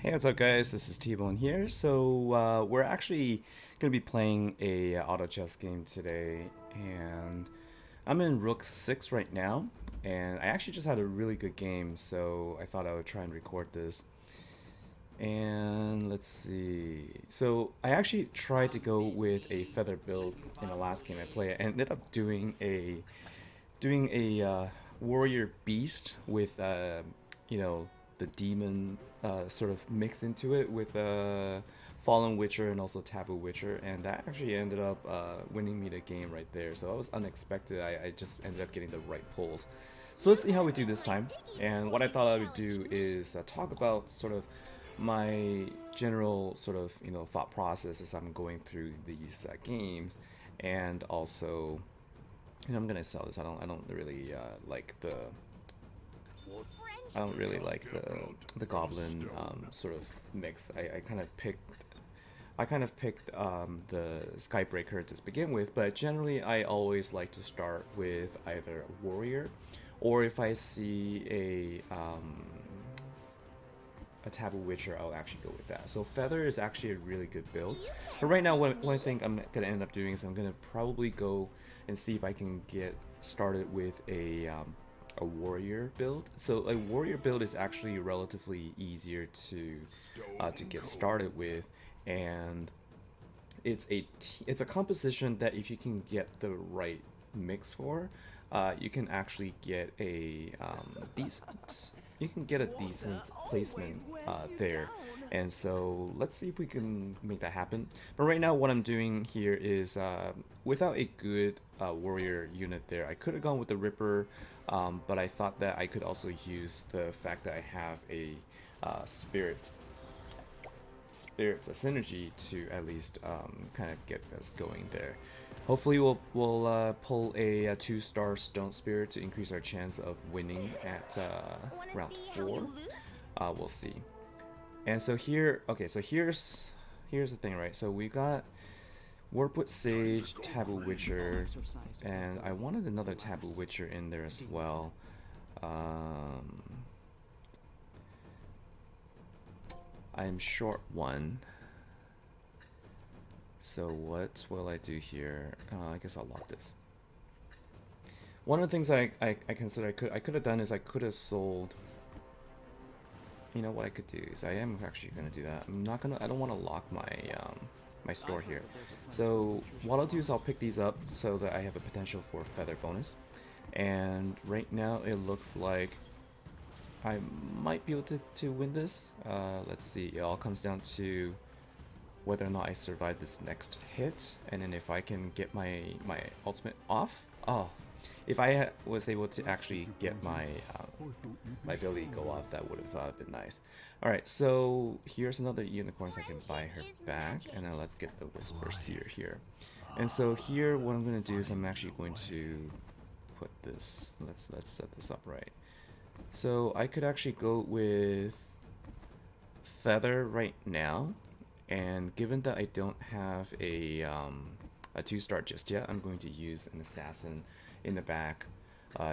Hey, what's up, guys? This is T-Bone here. We're actually going to be playing a auto chess game today, and I'm in Rook 6 right now, and I actually just had a really good game, so I thought I would try and record this. And let's see. So I actually tried to go with a feather build in the last game I played. I ended up doing a warrior beast with you know the demon sort of mix into it with fallen witcher and also taboo witcher, and that actually ended up winning me the game right there. So that was unexpected. I just ended up getting the right pulls. So let's see how we do this time. And what I thought I would do is talk about sort of my general sort of thought process as I'm going through these games, and also I'm gonna sell this. I don't really like the I don't really like the goblin sort of mix. I kind of picked the Skybreaker to begin with, but generally I always like to start with either a warrior, or if I see a taboo witcher, I'll actually go with that. So feather is actually a really good build. But right now, one thing I'm gonna end up doing is I'm gonna probably go and see if I can get started with a warrior build. So a warrior build is actually relatively easier to get started with, and it's a composition that if you can get the right mix for, you can actually get a decent placement there. And so let's see if we can make that happen. But right now what I'm doing here is without a good warrior unit there, I could have gone with the Ripper, but I thought that I could also use the fact that I have a spirit spirits a synergy to at least kind of get us going there. Hopefully we'll pull a 2-star stone spirit to increase our chance of winning at round 4. We'll see. And so here, okay, so here's the thing, right? So we got Warpwood Sage, Taboo Witcher, and I wanted another Taboo Witcher in there as well. I'm short one. So what will I do here? I guess I'll lock this. One of the things I consider I could have done is I could have sold. You know what I could do is I am actually gonna do that. I don't want to lock my my store here. So what I'll do is I'll pick these up so that I have a potential for feather bonus. And right now it looks like I might be able to win this. Let's see. It all comes down to whether or not I survive this next hit, and then if I can get my ultimate off. Oh, if I was able to actually get my my ability to go off, that would have been nice. All right, so here's another unicorn, so I can buy her back, and then let's get the Whisper Seer here. And so here, what I'm gonna do is I'm actually going to put this. Let's set this up right. So I could actually go with feather right now, and given that I don't have a 2-star just yet, I'm going to use an assassin in the back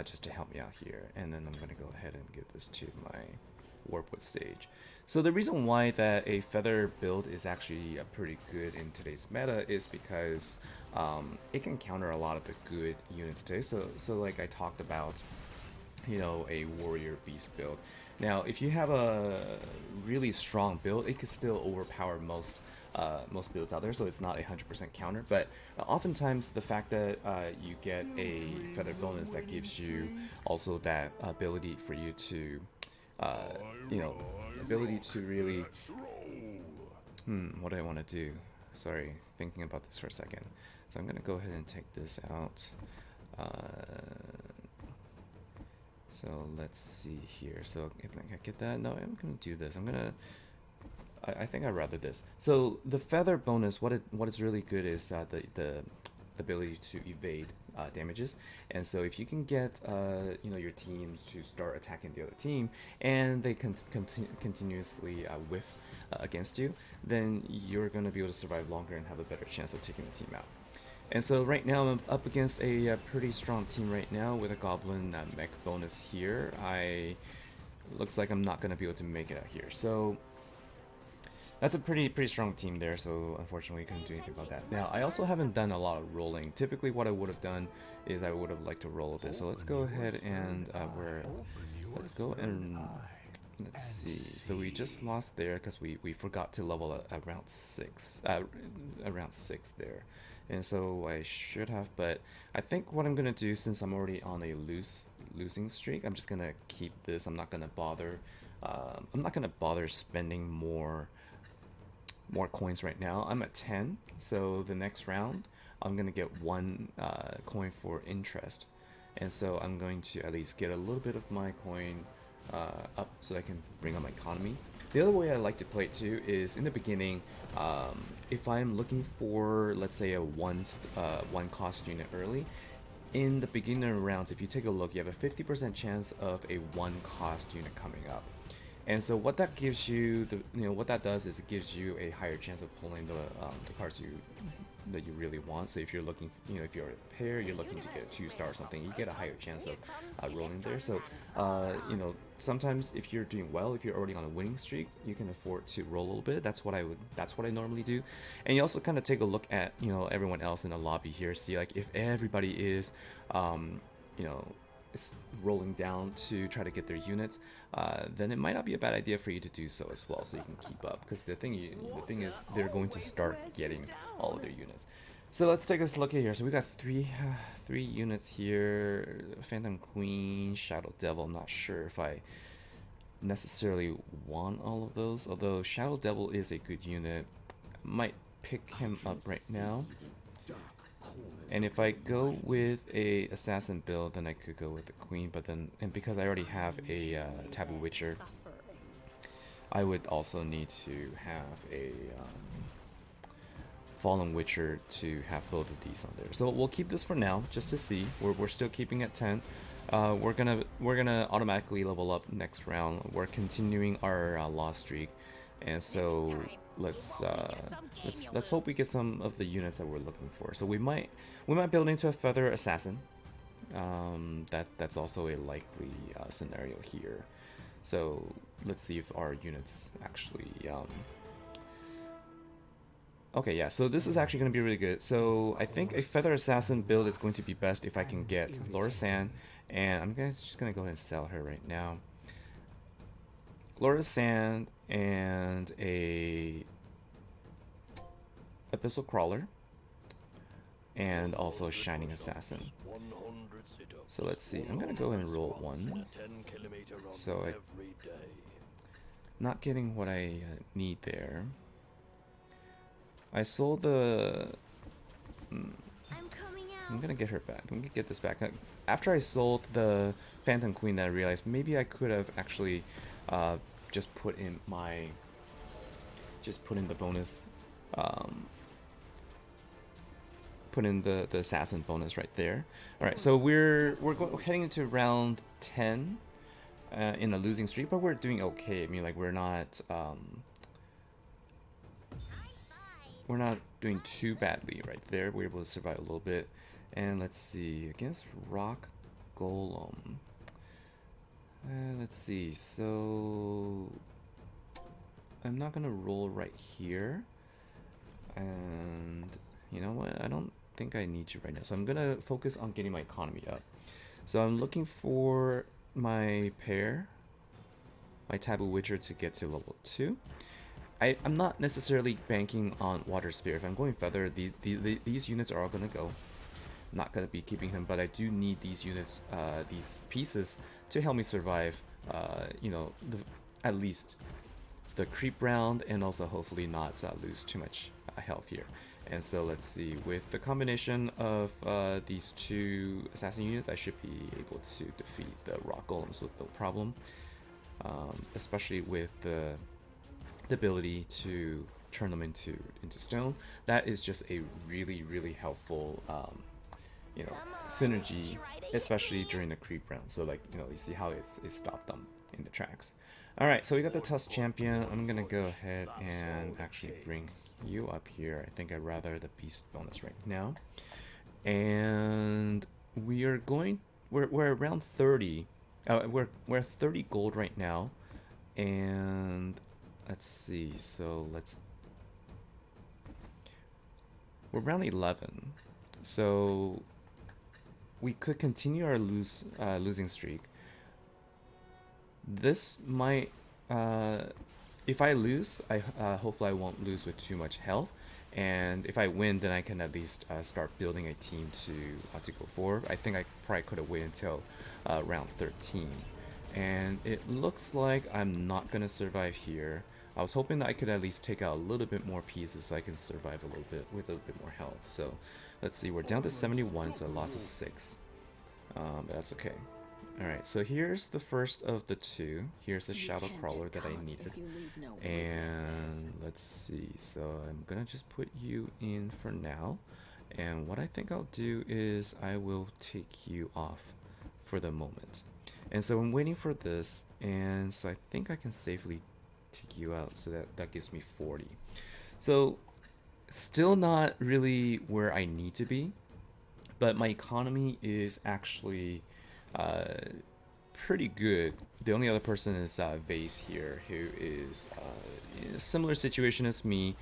just to help me out here, and then I'm going to go ahead and give this to my Warpwood Sage. So the reason why that a feather build is actually pretty good in today's meta is because it can counter a lot of the good units today. So like I talked about, a warrior beast build. Now, if you have a really strong build, it could still overpower most builds out there, so it's not a 100% counter. But oftentimes, the fact that you get a feather bonus that gives you also that ability for you to, ability to really. What do I want to do? Sorry, thinking about this for a second. So I'm gonna go ahead and take this out. So let's see here. So if I get that, no, I'm gonna do this. I think I'd rather this. So the feather bonus, what is really good is the ability to evade damages. And so if you can get your team to start attacking the other team, and they continuously whiff against you, then you're gonna be able to survive longer and have a better chance of taking the team out. And so right now I'm up against a pretty strong team right now with a goblin mech bonus here. Looks like I'm not going to be able to make it out here. So That's a pretty strong team there, so unfortunately we couldn't do anything about that. Now, I also haven't done a lot of rolling. Typically what I would have done is I would have liked to roll this. So let's go ahead and let's go and let's see. So we just lost there because we forgot to level around around 6 there. And so I should have, but I think what I'm gonna do, since I'm already on a losing streak, I'm just gonna keep this. I'm not gonna bother. I'm not gonna bother spending more coins right now. I'm at 10, so the next round I'm gonna get 1 coin for interest, and so I'm going to at least get a little bit of my coin up so I can bring up my economy. The other way I like to play it too is in the beginning, if I'm looking for, let's say, a one cost unit early, in the beginner rounds, if you take a look, you have a 50% chance of a 1 cost unit coming up. And so what that gives you, what that does is it gives you a higher chance of pulling the cards that you really want. So if you're looking, if you're a pair, you're looking to get a 2-star or something, you get a higher chance of rolling there. So, sometimes if you're doing well, if you're already on a winning streak, you can afford to roll a little bit. That's what I normally do. And you also kind of take a look at, everyone else in the lobby here, see like if everybody is, you know, rolling down to try to get their units, then it might not be a bad idea for you to do so as well, so you can keep up. Because the thing is, they're going to start getting all of their units. So let's take a look at here. So we got three units here: Phantom Queen, Shadow Devil. I'm not sure if I necessarily want all of those, although Shadow Devil is a good unit. Might pick him up right now. And if I go with a assassin build, then I could go with the queen, but then, and because I already have a Taboo Witcher, I would also need to have a Fallen Witcher to have both of these on there. So we'll keep this for now, just to see. We're still keeping at 10. We're gonna automatically level up next round. We're continuing our loss streak, and so let's hope we get some of the units that we're looking for. So we might build into a Feather Assassin. That's also a likely scenario here. So let's see if our units actually. Okay, yeah, so this is actually going to be really good. So I think a Feather Assassin build is going to be best if I can get Laura Sand, and I'm just going to go ahead and sell her right now. Laura Sand and a Abyssal Crawler, and also Shining Assassin. So let's see, I'm going to go ahead and roll 1. So I'm not getting what I need there. I sold the... I'm gonna get her back. I'm gonna get this back. After I sold the Phantom Queen, I realized maybe I could have actually just put in the bonus, put in the assassin bonus right there. All right, so we're heading into round 10 in a losing streak, but we're doing okay. I mean, like, we're not doing too badly right there. We're able to survive a little bit. And let's see, against Rock Golem. Let's see, so I'm not gonna roll right here. And you know what? I don't think I need you right now. So I'm gonna focus on getting my economy up. So I'm looking for my pair, my Taboo Witcher, to get to level 2. I'm not necessarily banking on Water Spear. If I'm going Feather, these units are all going to go. I'm not going to be keeping him, but I do need these units, these pieces, to help me survive, at least the creep round, and also hopefully not lose too much health here. And so let's see, with the combination of these 2 assassin units, I should be able to defeat the Rock Golems with no problem, especially with the ability to turn them into stone. That is just a really helpful synergy, especially during the creep round. So, like, you see how it stopped them in the tracks. All right, so we got the Tusk Champion. I'm gonna go ahead and actually bring you up here. I think I'd rather the beast bonus right now. And we're around 30. We're 30 gold right now, and let's see. So we're round 11. So we could continue our losing streak. This might, if I lose, I hopefully I won't lose with too much health, and if I win, then I can at least start building a team to go forward. I think I probably could have waited until round 13, and it looks like I'm not gonna survive here. I was hoping that I could at least take out a little bit more pieces so I can survive a little bit with a little bit more health. So let's see, we're down to 71, so a loss of 6. But that's okay. Alright, so here's the first of the two. Here's the shadow crawler that I needed. And let's see, so I'm gonna just put you in for now. And what I think I'll do is I will take you off for the moment. And so I'm waiting for this, and so I think I can safely take you out, so that gives me 40. So still not really where I need to be, but my economy is actually pretty good. The only other person is Vase here, who is in a similar situation as me,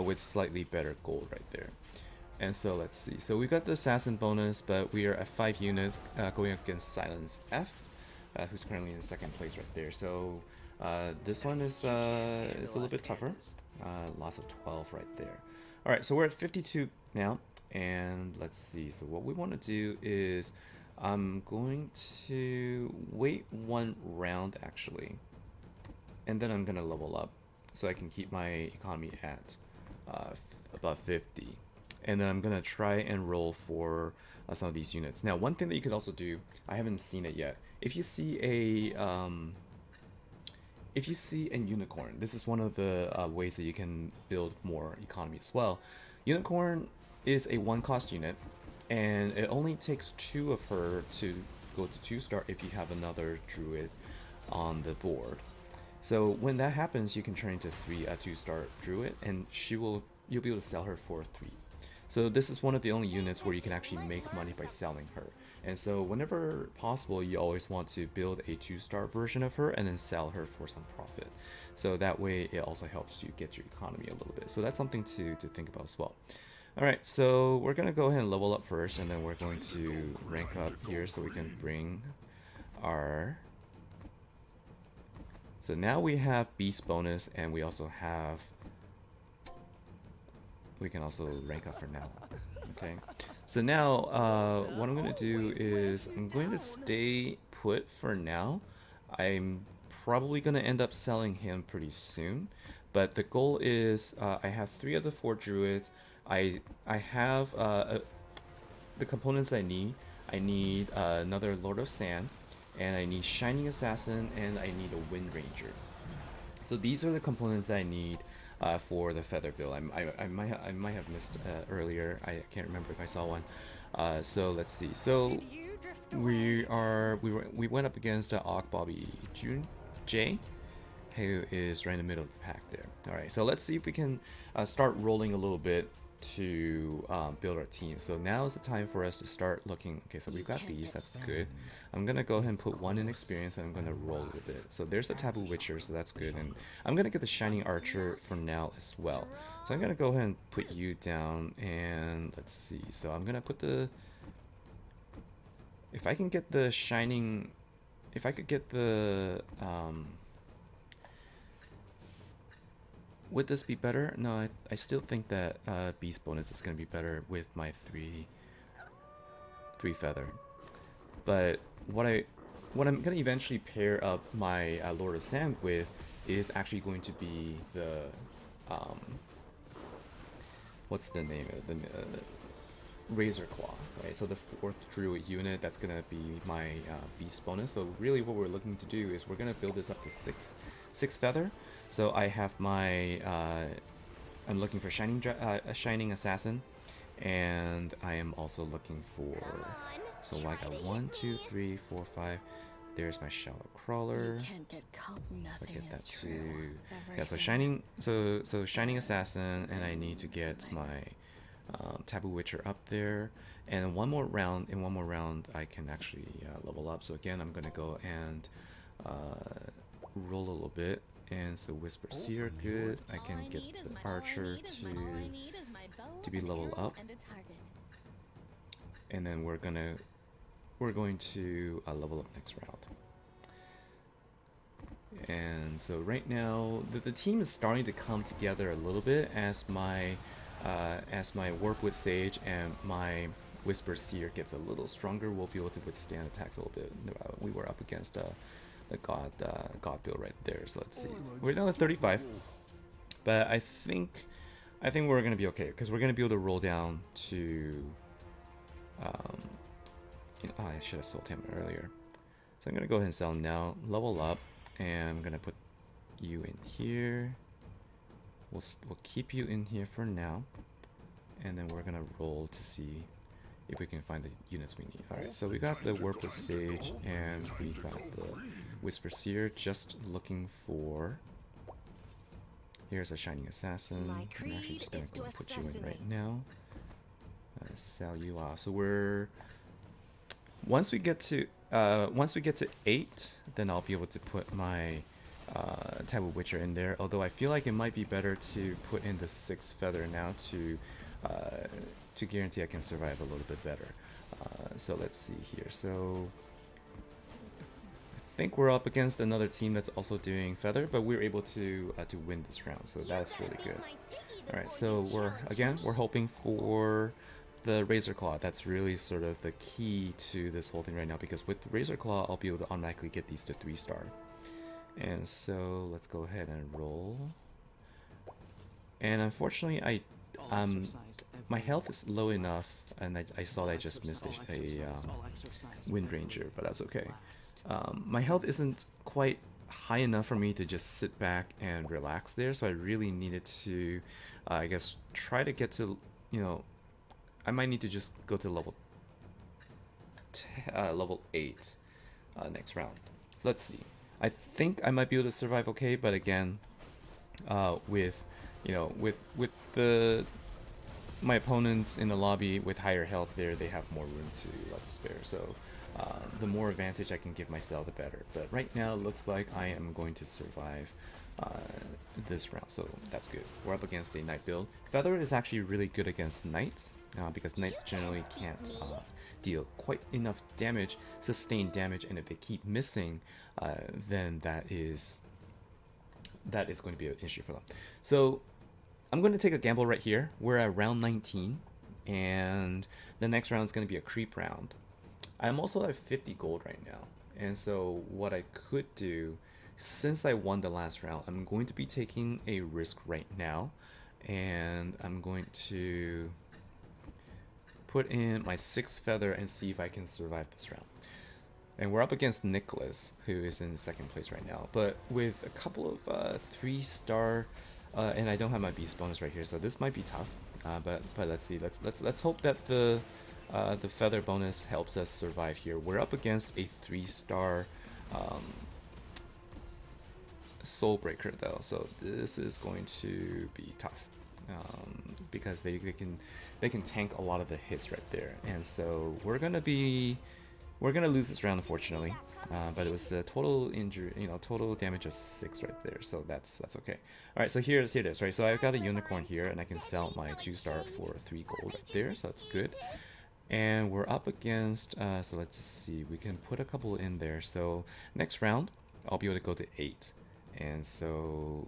with slightly better gold right there. And so let's see. So we got the assassin bonus, but we are at 5 units going up against Silence F, who's currently in second place right there. So this one is a little bit tougher. Loss of 12 right there. All right, so we're at 52 now, and let's see. So what we want to do is I'm going to wait 1 round actually, and then I'm gonna level up so I can keep my economy at above 50, and then I'm gonna try and roll for some of these units. Now, one thing that you could also do, I haven't seen it yet. If you see a unicorn, this is one of the ways that you can build more economy as well. Unicorn is a 1-cost unit, and it only takes 2 of her to go to 2-star if you have another druid on the board. So when that happens, you can turn into 3 2-star druid, and you'll be able to sell her for 3. So this is one of the only units where you can actually make money by selling her. And so whenever possible, you always want to build a 2-star version of her and then sell her for some profit. So that way it also helps you get your economy a little bit. So that's something to think about as well. Alright, so we're going to go ahead and level up first, and then we're going to rank up here so we can bring our... So now we have beast bonus, and we also have... We can also rank up for now. Okay, so now what I'm going to do is I'm going to stay put for now. I'm probably going to end up selling him pretty soon, but the goal is I have 3 of the 4 druids. I have the components that I need. I need another Lord of Sand, and I need Shining Assassin, and I need a Wind Ranger. So these are the components that I need for the feather build. I might have missed earlier. I can't remember if I saw one. So let's see. So we went up against Og Bobby J, who is right in the middle of the pack there. All right. So let's see if we can start rolling a little bit to build our team. So now is the time for us to start looking. Okay, so we've got these, that's good. I'm gonna go ahead and put 1 in experience, and I'm gonna roll a little bit. So there's the Taboo Witcher, so that's good, and I'm gonna get the Shining Archer for now as well. So I'm gonna go ahead and put you down, and let's see. So I'm gonna put the... If I can get the Shining... If I could get the... Would this be better? No, I still think that Beast bonus is going to be better with my 3 feather. But what I'm going to eventually pair up my Lord of Sand with is actually going to be the what's the name of the Razor Claw, right? So the 4th druid unit, that's going to be my Beast bonus. So really what we're looking to do is we're going to build this up to 6 feather. So I have my, I'm looking for Shining Assassin, and I am also looking for, so I got 1, 2, 3, 4, 5, there's my Shallow Crawler, so I get that too, yeah, so Shining Assassin, and I need to get my Taboo Witcher up there, and in one more round I can actually level up. So again, I'm going to go and roll a little bit. And so Whisper Seer, good. I can get the Archer to be level up. And then we're going to level up next round. And so right now the team is starting to come together a little bit as my Warp with Sage and my Whisper Seer gets a little stronger. We'll be able to withstand attacks a little bit. We were up against the God build right there. So let's see. We're down to 35, but I think we're gonna be okay because we're gonna be able to roll down to. I should have sold him earlier. So I'm gonna go ahead and sell him now. Level up, and I'm gonna put you in here. We'll keep you in here for now, and then we're gonna roll to see if we can find the units we need. Alright, so we got the Warp of Sage and we got the Whisper Seer. Just looking for... Here's a Shining Assassin. I'm actually just gonna go put you in right now. Sell you off. So we're... Once we get to 8, then I'll be able to put my Taboo Witcher in there. Although I feel like it might be better to put in the 6th feather now to guarantee I can survive a little bit better. So let's see here. So I think we're up against another team that's also doing feather, but we're able to win this round. So that's really good. All right, so we're hoping for the Razor Claw. That's really sort of the key to this whole thing right now, because with the Razor Claw, I'll be able to automatically get these to 3-star. And so let's go ahead and roll. And unfortunately, my health is low enough, and I saw that I just missed a Wind Ranger, but that's okay. My health isn't quite high enough for me to just sit back and relax there, so I really needed to, I guess, try to get to, I might need to just go to level 8 next round. So let's see. I think I might be able to survive okay, but again, with my opponents in the lobby with higher health there, they have more room to spare. So the more advantage I can give myself, the better. But right now, it looks like I am going to survive this round, so that's good. We're up against a Knight build. Feather is actually really good against Knights, because Knights generally can't deal quite enough damage, sustained damage, and if they keep missing, then that is going to be an issue for them. So I'm going to take a gamble right here. We're at round 19, and the next round is going to be a creep round. I'm also at 50 gold right now, and so what I could do, since I won the last round, I'm going to be taking a risk right now, and I'm going to put in my 6th feather and see if I can survive this round. And we're up against Nicholas, who is in 2nd place right now, but with a couple of 3-star, and I don't have my beast bonus right here, so this might be tough. But let's see. Let's hope that the feather bonus helps us survive here. We're up against a 3-star Soulbreaker though, so this is going to be tough, because they can tank a lot of the hits right there, and so we're gonna lose this round, unfortunately. But it was a total injury, total damage of 6 right there, so that's okay. All right, so here it is, right? So I've got a unicorn here, and I can sell my 2-star for 3 gold right there, so that's good. And we're up against, so let's just see, we can put a couple in there. So next round, I'll be able to go to 8. And so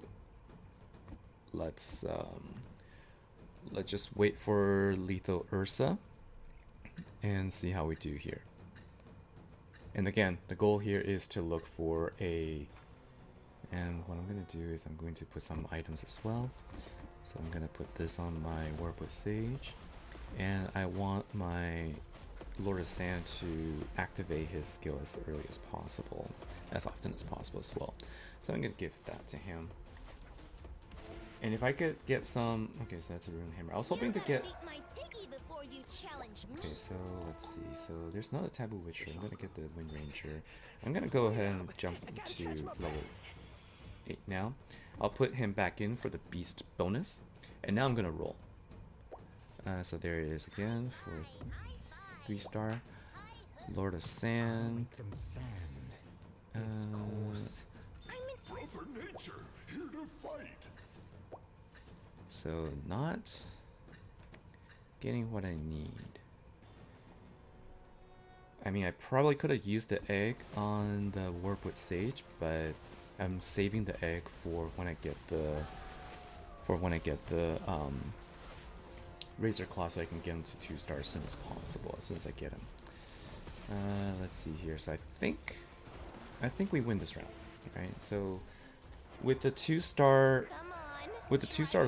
let's just wait for Lethal Ursa and see how we do here. And again, the goal here is to look for and what I'm going to do is I'm going to put some items as well. So I'm going to put this on my Warp with Sage, and I want my Lord of Sand to activate his skill as early as possible, as often as possible as well. So I'm going to give that to him. And if I could get some... Okay, so that's a Rune Hammer. I was hoping to get... Okay, so let's see. So there's not a Taboo Witcher. I'm going to get the Wind Ranger. I'm going to go ahead and jump to level 8 now. I'll put him back in for the Beast bonus. And now I'm going to roll. So there it is again for 3-star. Lord of Sand. So not getting what I need. I mean, I probably could have used the egg on the warp with Sage, but I'm saving the egg for when I get the Razor Claw, so I can get him to 2-star as soon as possible, as soon as I get him. Let's see here. So I think we win this round, right? So with the 2-star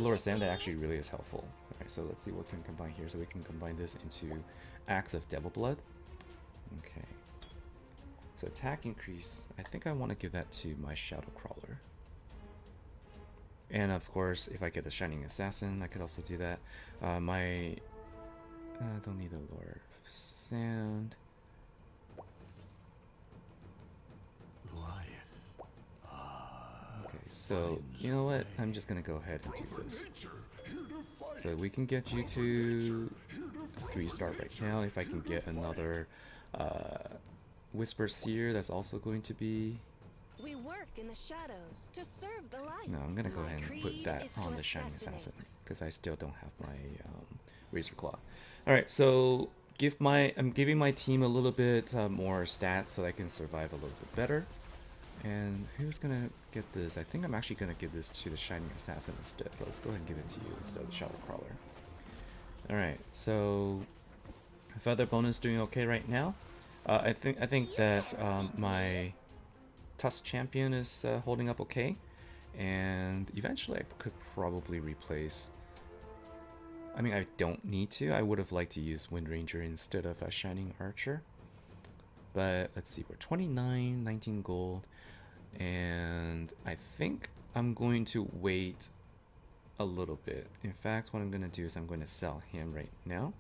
Lord Sand, that actually really is helpful. Alright, so let's see what we can combine here. So we can combine this into Axe of Devil Blood. Okay. So attack increase. I think I want to give that to my Shadow Crawler. And of course, if I get the Shining Assassin, I could also do that. I don't need the Lord of Sand. Okay, so you know what? I'm just gonna go ahead and do this. So we can get you to 3-star right now. If I can get another Whisper Seer, that's also going to be. We work in the shadows to serve the light. No, I'm gonna go ahead and put that on the Shining Assassin because I still don't have my Razor Claw. All right, so I'm giving my team a little bit more stats so I can survive a little bit better. And who's gonna get this? I think I'm actually gonna give this to the Shining Assassin instead. So let's go ahead and give it to you instead of the Shadow Crawler. All right, so feather bonus doing okay right now. I think that my Tusk Champion is holding up okay, and eventually I could probably replace. I mean, I don't need to. I would have liked to use Wind Ranger instead of a Shining Archer. But let's see, we're 29, 19 gold, and I think I'm going to wait a little bit. In fact, what I'm going to do is I'm going to sell him right now,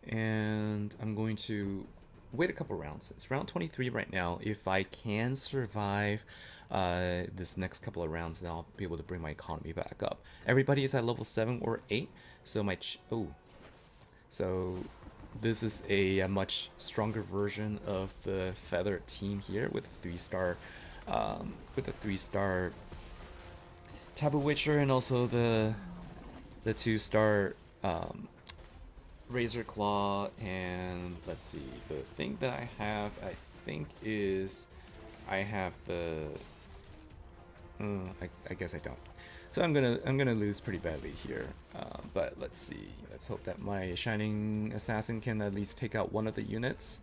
and I'm going to wait a couple rounds. It's round 23 right now. If I can survive this next couple of rounds, then I'll be able to bring my economy back up. Everybody is at level 7 or 8, so my so this is a much stronger version of the feathered team here with a 3-star Taboo Witcher, and also the 2-star Razor Claw. And let's see, the thing that I have, I think, is I have the I guess I don't. So I'm gonna lose pretty badly here, but let's see. Let's hope that my Shining Assassin can at least take out one of the units.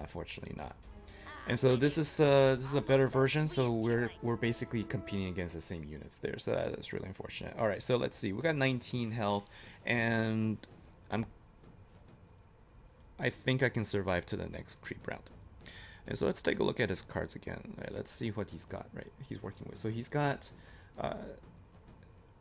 Fortunately not. And so this is a better version. So we're basically competing against the same units there. So that is really unfortunate. All right, so let's see. We got 19 health, and I think I can survive to the next creep round. And so let's take a look at his cards again. All right, let's see what he's got. Right, he's working with. So he's got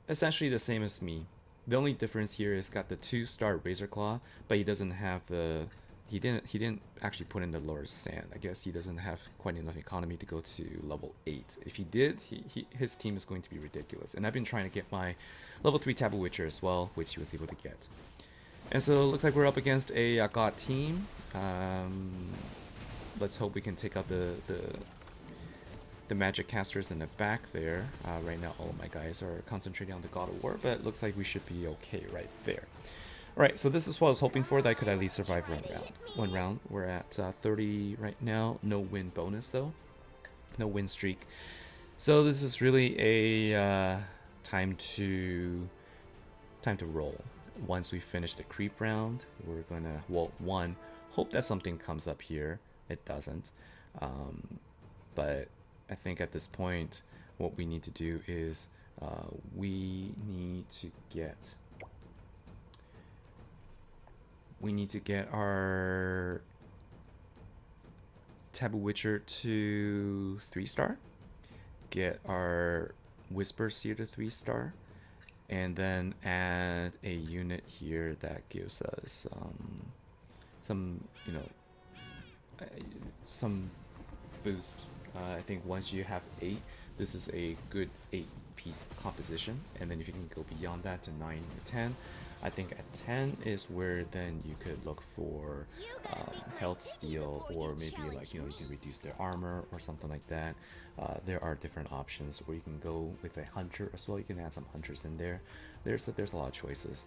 essentially the same as me. The only difference here is got the 2-star Razor Claw, but he doesn't have the. He didn't actually put in the Lord's Sand. I guess he doesn't have quite enough economy to go to level 8. If he did, his team is going to be ridiculous. And I've been trying to get my level 3 Taboo Witcher as well, which he was able to get. And so it looks like we're up against a God team. Let's hope we can take out the magic casters in the back there. Right now all of my guys are concentrating on the God of War, but it looks like we should be okay right there. Alright, so this is what I was hoping for, that I could at least survive one round. We're at 30 right now. No win bonus though. No win streak. So this is really a time to roll. Once we finish the creep round, we're gonna, well, hope that something comes up here. It doesn't. But I think at this point, what we need to do is we need to get our Taboo Witcher to 3-star, get our Whisper Seer to 3-star, and then add a unit here that gives us some boost. I think once you have 8, this is a good 8 piece composition, and then if you can go beyond that to 9 or 10, I think at 10 is where then you could look for health steal, or maybe like, you know, you can reduce their armor or something like that. There are different options, or you can go with a hunter as well. You can add some hunters in there. There's a lot of choices.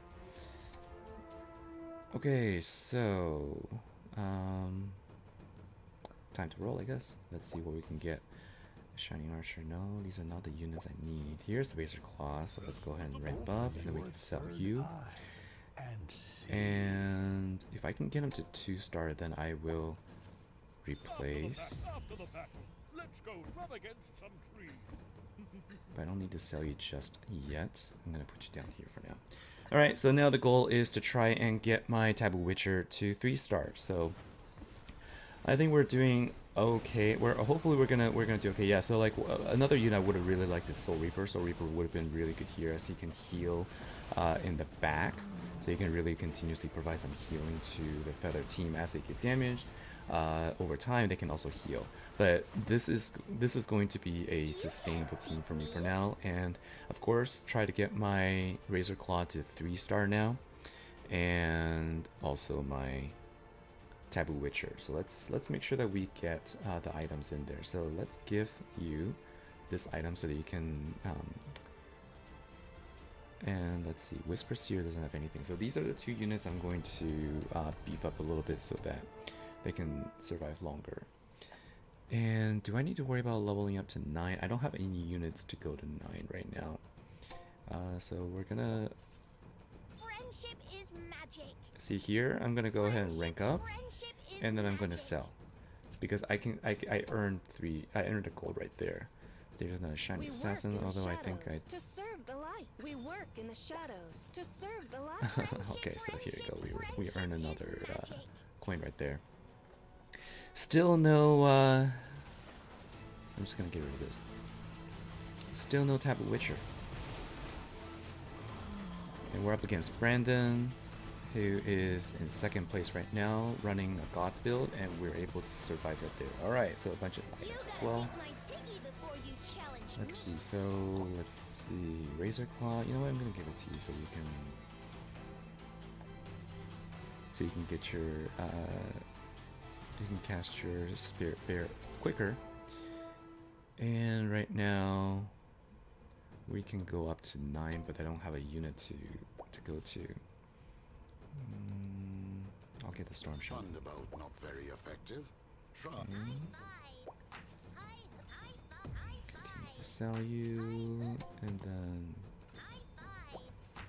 Okay, so time to roll, I guess. Let's see what we can get. Shining Archer, no, these are not the units I need. Here's the Razor Claw, so let's go ahead and ramp up, and then we can sell you. And if I can get him to 2-star, then I will replace. But I don't need to sell you just yet. I'm gonna put you down here for now. Alright, so now the goal is to try and get my Taboo Witcher to 3-star. So I think we're doing okay. Hopefully we're gonna do okay. Yeah, so like another unit I would have really liked is Soul Reaper. Soul Reaper would have been really good here, as he can heal in the back. So you can really continuously provide some healing to the Feather team as they get damaged. Over time they can also heal. But this is going to be a sustainable team for me for now, and of course try to get my Razor Claw to 3-star now, and also my Taboo Witcher. So let's make sure that we get the items in there. So let's give you this item so that you can and let's see, Whisper Seer doesn't have anything. So these are the 2 units I'm going to beef up a little bit so that they can survive longer. And do I need to worry about leveling up to 9? I don't have any units to go to 9 right now. So we're gonna see here. I'm gonna go ahead and rank up, and then I'm gonna sell, because I earned 3. I earned a gold right there. There's another Shiny Assassin, although I think I. To serve the light. We work in the shadows to serve the light. Okay, so here you go. We earn another coin right there. Still no. I'm just gonna get rid of this. Still no Taboo Witcher. And we're up against Brandon, who is in 2nd place right now, running a God's build, and we're able to survive right there. Alright, so a bunch of items as well. Let's see, Razor Claw. You know what, I'm gonna give it to you so you can get your you can cast your Spirit Bear quicker. And right now we can go up to 9, but I don't have a unit to go to. I'll get the Storm Shot. Thunderbolt not very effective. Try. Continue to sell you, and then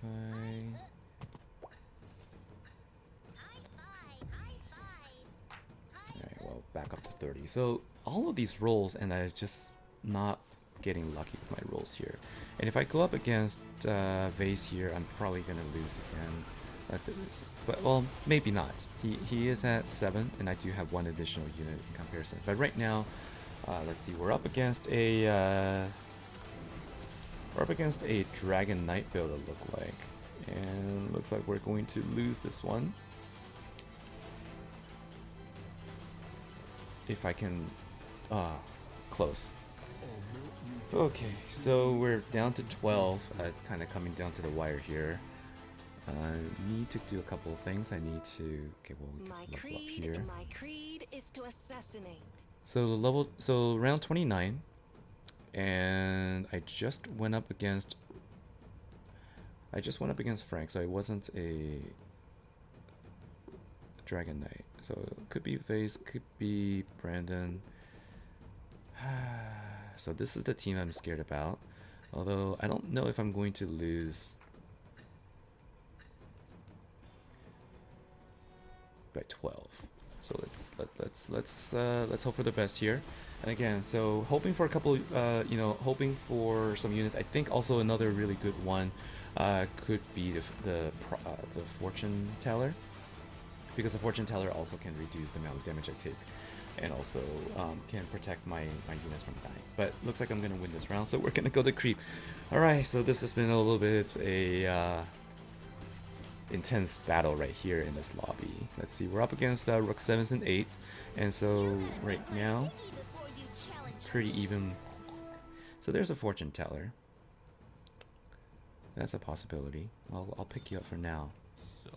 buy. Alright, well, back up to 30. So all of these rolls, and I'm just not getting lucky with my rolls here. And if I go up against Vase here, I'm probably gonna lose again. But well, maybe not. He is at 7, and I do have 1 additional unit in comparison. But right now, let's see, we're up against a Dragon Knight build, it look like, and looks like we're going to lose this one. If I can, close. Okay, so we're down to 12. It's kind of coming down to the wire here. Need to do a couple of things. I need to. Okay, well, we can level up here. My creed is to assassinate. So round 29, and I just went up against Frank. So I wasn't a Dragon Knight. So it could be Vase, could be Brandon. So this is the team I'm scared about. Although I don't know if I'm going to lose by 12. So let's hope for the best here. And again, so hoping for a couple, hoping for some units. I think also another really good one could be the Fortune Teller, because the Fortune Teller also can reduce the amount of damage I take, and also can protect my units from dying. But looks like I'm gonna win this round, so we're gonna go to creep. All right, so this has been a little bit a intense battle right here in this lobby. Let's see, we're up against Rook 7s and 8s, and so right now pretty even. So there's a Fortune Teller. That's a possibility. I'll pick you up for now. So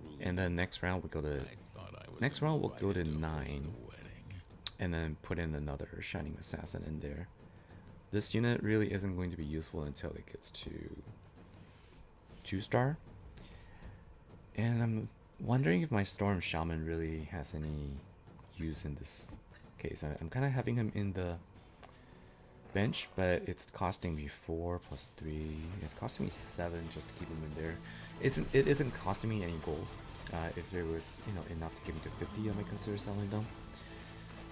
rude. And then next round we go to I thought I was next round we'll go to invited 9, host the wedding. and then put in another Shining Assassin in there. This unit really isn't going to be useful until it gets to 2-star. And I'm wondering if my Storm Shaman really has any use in this case. I'm kind of having him in the bench, but it's costing me 4 plus 3. It's costing me 7 just to keep him in there. It isn't costing me any gold. If there was, you know, enough to get me to 50, I might consider selling them.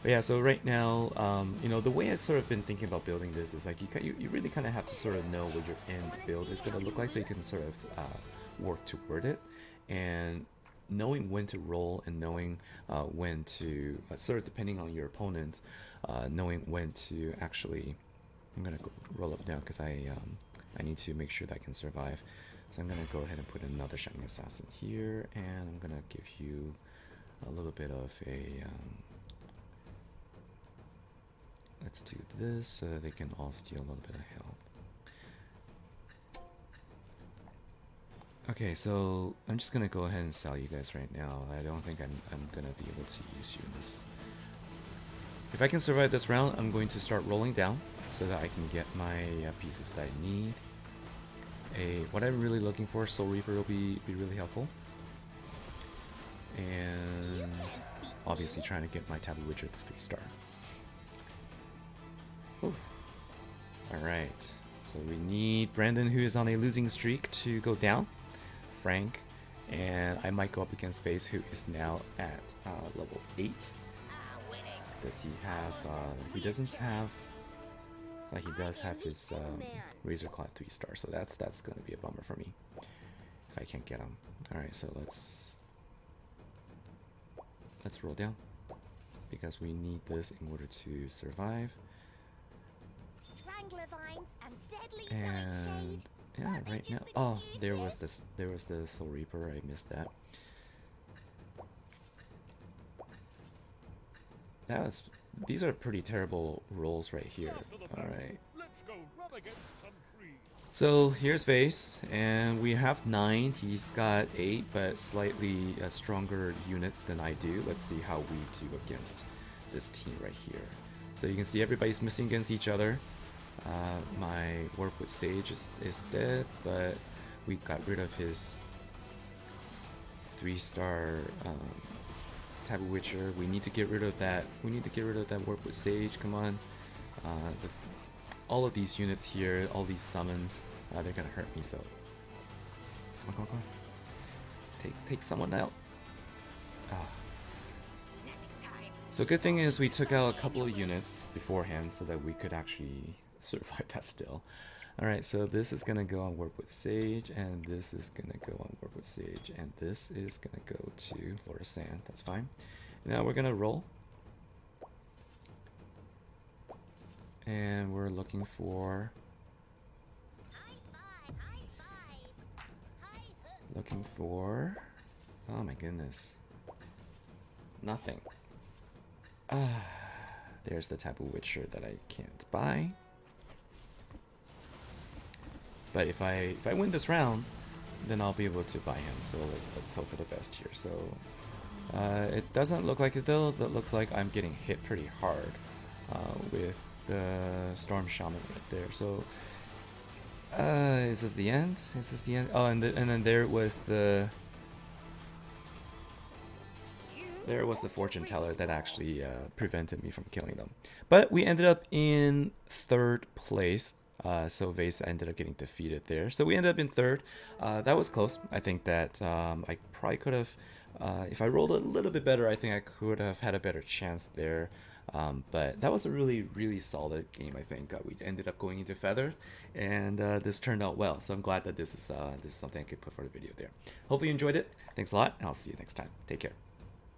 But yeah, so right now, you know, the way I've sort of been thinking about building this is like you really kind of have to sort of know what your end build is going to look like, so you can sort of work toward it. And knowing when to roll and knowing when to, sort of depending on your opponents, knowing when to actually, I'm going to go roll up down because I need to make sure that I can survive. So I'm going to go ahead and put another Shining Assassin here, and I'm going to give you a little bit of a... let's do this so that they can all steal a little bit of health. Okay, so I'm just gonna go ahead and sell you guys right now. I don't think I'm gonna be able to use you in this. If I can survive this round, I'm going to start rolling down so that I can get my pieces that I need. What I'm really looking for, Soul Reaper will be really helpful. And obviously trying to get my Taboo Witcher to 3-star. Alright, so we need Brandon, who is on a losing streak, to go down. Frank, and I might go up against Vase, who is now at level 8. Does he have, he doesn't have, like he does have his Razor Claw 3-star, so that's going to be a bummer for me if I can't get him. Alright, so let's roll down, because we need this in order to survive. And yeah, right now, oh, there was the Soul Reaper. I missed that. These are pretty terrible rolls right here. All right. So here's Vase, and we have 9. He's got 8, but slightly stronger units than I do. Let's see how we do against this team right here. So you can see everybody's missing against each other. My Work with Sage is dead, but we got rid of his 3-star Taboo Witcher. We need to get rid of that. We need to get rid of that Work with Sage. Come on. All of these units here, all these summons, they're gonna hurt me. So come on. Take someone out. So good thing is we took out a couple of units beforehand so that we could actually survive that still. Alright, so this is gonna go on Work with Sage, and this is gonna go on Work with Sage, and this is gonna go to Lord of Sand. That's fine. Now we're gonna roll. And we're looking for... oh my goodness. Nothing. There's the Taboo Witcher that I can't buy. But if I win this round, then I'll be able to buy him. So let's hope for the best here. So it doesn't look like it though. That looks like I'm getting hit pretty hard with the Storm Shaman right there. So is this the end? Is this the end? Oh, and then there was the fortune teller that actually prevented me from killing them. But we ended up in 3rd place. So Vase ended up getting defeated there. So we ended up in 3rd. That was close. I think that I probably could have, if I rolled a little bit better, I think I could have had a better chance there. But that was a really, really solid game, I think. We ended up going into Feather, and this turned out well. So I'm glad that this is something I could put for the video there. Hopefully you enjoyed it. Thanks a lot, and I'll see you next time. Take care.